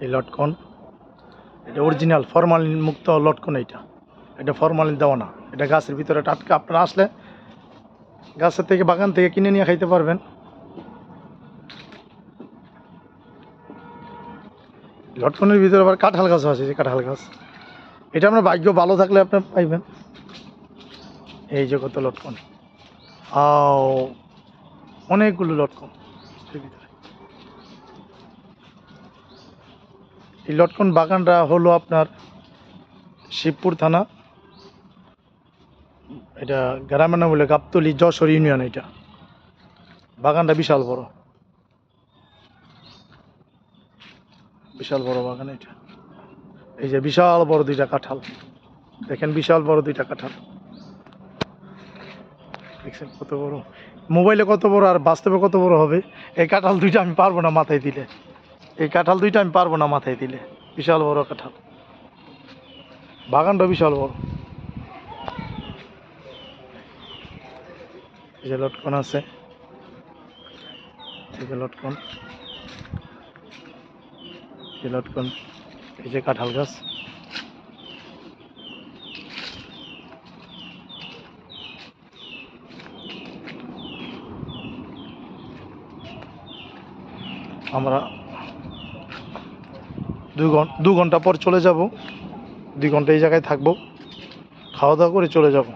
এই লটকন এটা অরিজিনাল ফরমালিন মুক্ত লটকন। এটা ফরমালিন দেওয়া না, এটা গাছের ভিতরে টাটকা। আপনারা আসলে গাছের থেকে বাগান থেকে কিনে নিয়ে খাইতে পারবেন। লটকনের ভিতরে আবার কাঁঠাল গাছও আছে, যে কাঁঠাল গাছ, এটা আপনার ভাগ্য ভালো থাকলে আপনার পাইবেন। এই যে কত লটকন, অনেকগুলো লটকন এর ভিতরে। এই লটকন বাগানটা হলো আপনার শিবপুর থানা, এটা গ্রামের নাম বলে গাবতলী, যশোর ইউনিয়ন। এটা বাগানটা বিশাল বড়, বিশাল বড় বাগান এটা। এই যে বিশাল বড় দুইটা কাঁঠাল দেখেন, বিশাল বড় দুইটা কাঁঠাল দেখছেন কত বড়। মোবাইলে কত বড় আর বাস্তবে কত বড় হবে। এই কাঁঠাল দুইটা আমি পারবো না মাথায় দিলে, এই কাঁঠাল দুইটা আমি পারবো না মাথায় দিলে। বিশাল বড় কাঁঠাল, বাগানটা বিশাল বড়। এই যে লটকন আছে, এই যে লটকন, এই লটকন, এই যে কাঁঠাল গাছ। আমরা 2 ঘন্টা পর চলে যাব, 2 ঘন্টা এই জায়গায় থাকবো, খাওয়া দাওয়া করে চলে যাব।